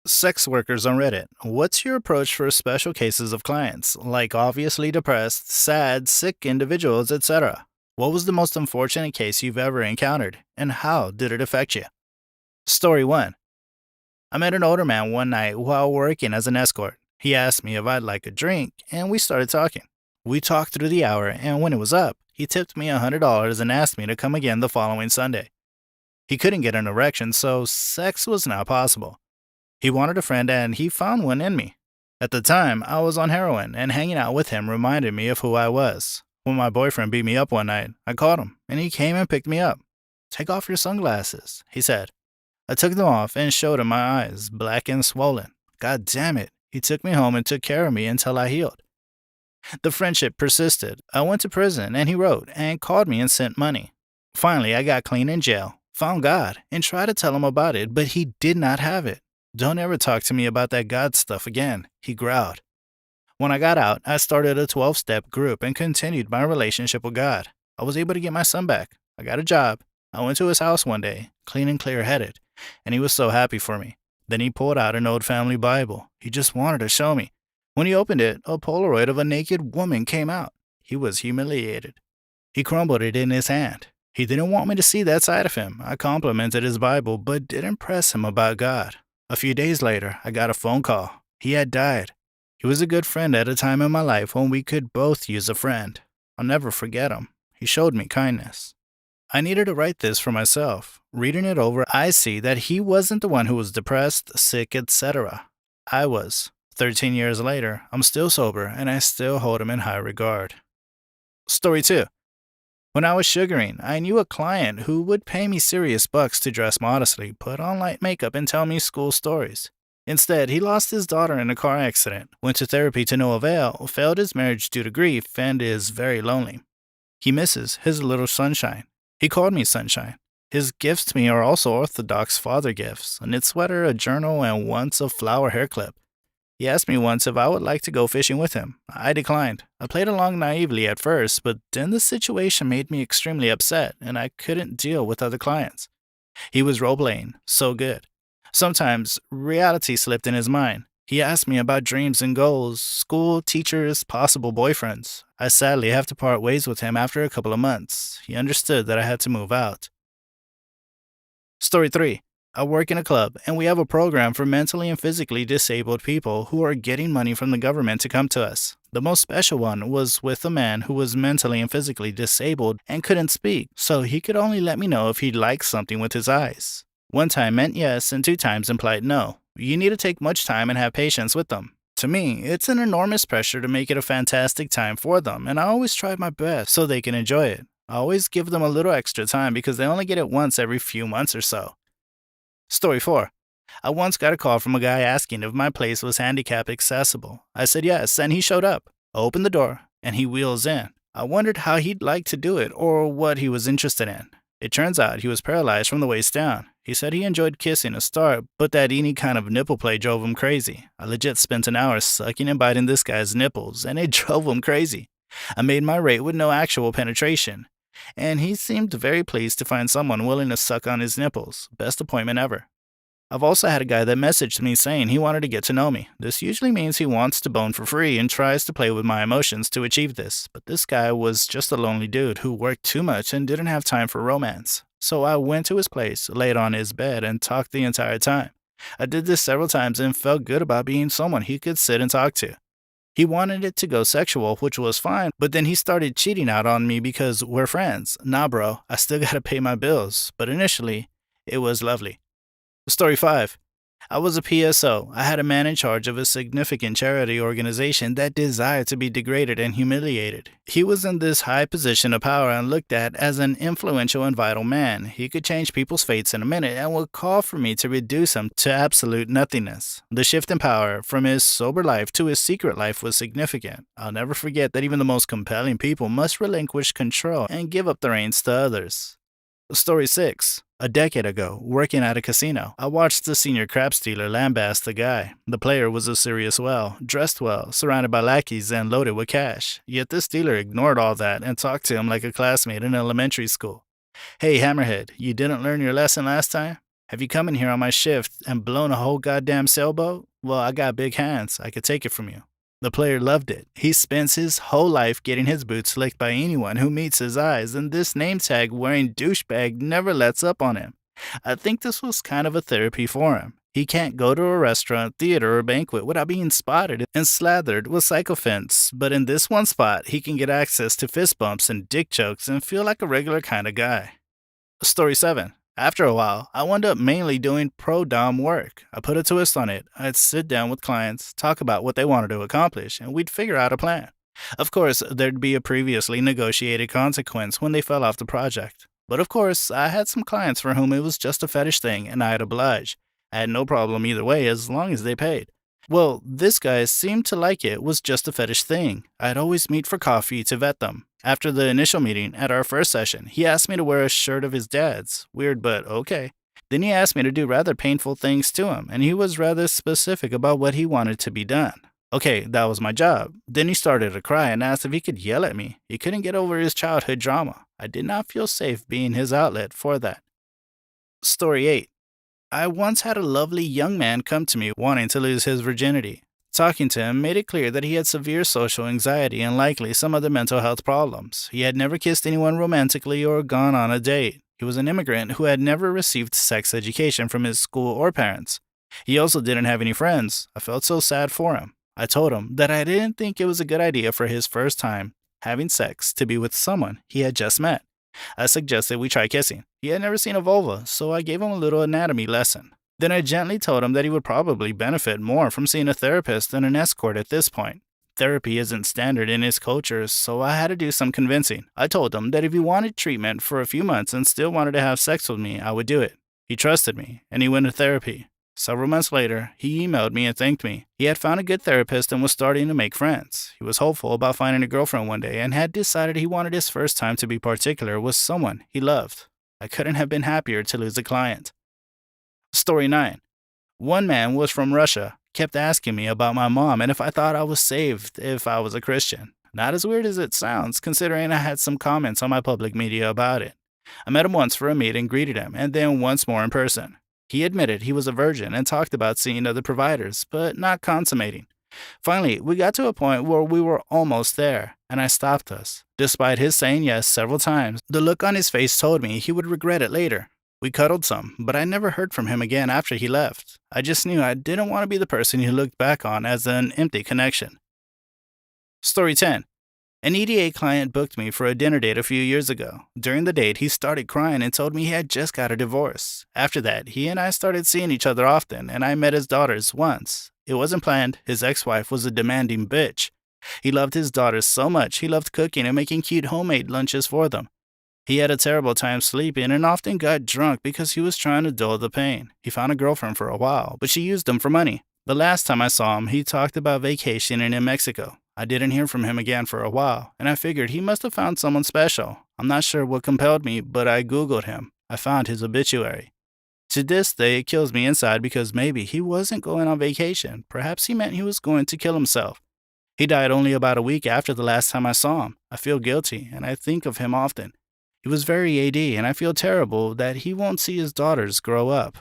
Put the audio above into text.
Sex workers on Reddit. What's your approach for special cases of clients, like obviously depressed, sad, sick individuals, etc.? What was the most unfortunate case you've ever encountered, and how did it affect you? Story 1. I met an older man one night while working as an escort. He asked me if I'd like a drink, and we started talking. We talked through the hour, and when it was up, he tipped me $100 and asked me to come again the following Sunday. He couldn't get an erection, so sex was not possible. He wanted a friend and he found one in me. At the time, I was on heroin and hanging out with him reminded me of who I was. When my boyfriend beat me up one night, I called him and he came and picked me up. "Take off your sunglasses," he said. I took them off and showed him my eyes, black and swollen. God damn it. He took me home and took care of me until I healed. The friendship persisted. I went to prison and he wrote and called me and sent money. Finally, I got clean in jail, found God, and tried to tell him about it, but he did not have it. "Don't ever talk to me about that God stuff again," he growled. When I got out, I started a 12-step group and continued my relationship with God. I was able to get my son back. I got a job. I went to his house one day, clean and clear-headed, and he was so happy for me. Then he pulled out an old family Bible. He just wanted to show me. When he opened it, a Polaroid of a naked woman came out. He was humiliated. He crumbled it in his hand. He didn't want me to see that side of him. I complimented his Bible, but didn't press him about God. A few days later, I got a phone call. He had died. He was a good friend at a time in my life when we could both use a friend. I'll never forget him. He showed me kindness. I needed to write this for myself. Reading it over, I see that he wasn't the one who was depressed, sick, etc. I was. 13 years later, I'm still sober and I still hold him in high regard. Story 2. When I was sugaring, I knew a client who would pay me serious bucks to dress modestly, put on light makeup, and tell me school stories. Instead, he lost his daughter in a car accident, went to therapy to no avail, failed his marriage due to grief, and is very lonely. He misses his little sunshine. He called me Sunshine. His gifts to me are also Orthodox father gifts, a knit sweater, a journal, and once a flower hair clip. He asked me once if I would like to go fishing with him. I declined. I played along naively at first, but then the situation made me extremely upset, and I couldn't deal with other clients. He was role-playing, so good. Sometimes, reality slipped in his mind. He asked me about dreams and goals, school, teachers, possible boyfriends. I sadly have to part ways with him after a couple of months. He understood that I had to move out. Story 3. I work in a club, and we have a program for mentally and physically disabled people who are getting money from the government to come to us. The most special one was with a man who was mentally and physically disabled and couldn't speak, so he could only let me know if he liked something with his eyes. One time meant yes, and 2 times implied no. You need to take much time and have patience with them. To me, it's an enormous pressure to make it a fantastic time for them, and I always try my best so they can enjoy it. I always give them a little extra time because they only get it once every few months or so. Story 4. I once got a call from a guy asking if my place was handicap accessible. I said yes, and he showed up. I opened the door, and he wheels in. I wondered how he'd like to do it or what he was interested in. It turns out he was paralyzed from the waist down. He said he enjoyed kissing to start, but that any kind of nipple play drove him crazy. I legit spent an hour sucking and biting this guy's nipples, and it drove him crazy. I made my rate with no actual penetration, and he seemed very pleased to find someone willing to suck on his nipples. Best appointment ever. I've also had a guy that messaged me saying he wanted to get to know me. This usually means he wants to bone for free and tries to play with my emotions to achieve this, but this guy was just a lonely dude who worked too much and didn't have time for romance. So I went to his place, laid on his bed, and talked the entire time. I did this several times and felt good about being someone he could sit and talk to. He wanted it to go sexual, which was fine, but then he started cheating out on me because we're friends. Nah, bro, I still gotta pay my bills, but initially, it was lovely. Story 5. I was a PSO. I had a man in charge of a significant charity organization that desired to be degraded and humiliated. He was in this high position of power and looked at as an influential and vital man. He could change people's fates in a minute and would call for me to reduce him to absolute nothingness. The shift in power from his sober life to his secret life was significant. I'll never forget that even the most compelling people must relinquish control and give up the reins to others. Story 6. A decade ago, working at a casino, I watched the senior crap stealer lambast the guy. The player was a serious well, dressed well, surrounded by lackeys, and loaded with cash. Yet this dealer ignored all that and talked to him like a classmate in elementary school. "Hey, Hammerhead, you didn't learn your lesson last time?" Have you come in here on my shift and blown a whole goddamn sailboat? Well, I got big hands. I could take it from you. The player loved it. He spends his whole life getting his boots licked by anyone who meets his eyes, and this name tag wearing douchebag never lets up on him. I think this was kind of a therapy for him. He can't go to a restaurant, theater, or banquet without being spotted and slathered with sycophants, but in this one spot, he can get access to fist bumps and dick jokes and feel like a regular kind of guy. Story 7. After a while, I wound up mainly doing pro dom work. I put a twist on it. I'd sit down with clients, talk about what they wanted to accomplish, and we'd figure out a plan. Of course, there'd be a previously negotiated consequence when they fell off the project. But of course, I had some clients for whom it was just a fetish thing, and I'd oblige. I had no problem either way as long as they paid. Well, this guy seemed to like it was just a fetish thing. I'd always meet for coffee to vet them. After the initial meeting, at our first session, he asked me to wear a shirt of his dad's. Weird, but okay. Then he asked me to do rather painful things to him, and he was rather specific about what he wanted to be done. Okay, that was my job. Then he started to cry and asked if he could yell at me. He couldn't get over his childhood trauma. I did not feel safe being his outlet for that. Story 8. I once had a lovely young man come to me wanting to lose his virginity. Talking to him made it clear that he had severe social anxiety and likely some other mental health problems. He had never kissed anyone romantically or gone on a date. He was an immigrant who had never received sex education from his school or parents. He also didn't have any friends. I felt so sad for him. I told him that I didn't think it was a good idea for his first time having sex to be with someone he had just met. I suggested we try kissing. He had never seen a vulva, so I gave him a little anatomy lesson. Then I gently told him that he would probably benefit more from seeing a therapist than an escort at this point. Therapy isn't standard in his culture, so I had to do some convincing. I told him that if he wanted treatment for a few months and still wanted to have sex with me, I would do it. He trusted me, and he went to therapy. Several months later, he emailed me and thanked me. He had found a good therapist and was starting to make friends. He was hopeful about finding a girlfriend one day and had decided he wanted his first time to be particular with someone he loved. I couldn't have been happier to lose a client. Story 9. One man was from Russia, kept asking me about my mom and if I thought I was saved if I was a Christian. Not as weird as it sounds, considering I had some comments on my public media about it. I met him once for a meet and greeted him, and then once more in person. He admitted he was a virgin and talked about seeing other providers, but not consummating. Finally, we got to a point where we were almost there, and I stopped us. Despite his saying yes several times, the look on his face told me he would regret it later. We cuddled some, but I never heard from him again after he left. I just knew I didn't want to be the person he looked back on as an empty connection. Story 10. An EDA client booked me for a dinner date a few years ago. During the date, he started crying and told me he had just got a divorce. After that, he and I started seeing each other often, and I met his daughters once. It wasn't planned. His ex-wife was a demanding bitch. He loved his daughters so much, he loved cooking and making cute homemade lunches for them. He had a terrible time sleeping and often got drunk because he was trying to dull the pain. He found a girlfriend for a while, but she used him for money. The last time I saw him, he talked about vacationing in Mexico. I didn't hear from him again for a while, and I figured he must have found someone special. I'm not sure what compelled me, but I Googled him. I found his obituary. To this day, it kills me inside because maybe he wasn't going on vacation. Perhaps he meant he was going to kill himself. He died only about a week after the last time I saw him. I feel guilty, and I think of him often. He was very AD, and I feel terrible that he won't see his daughters grow up.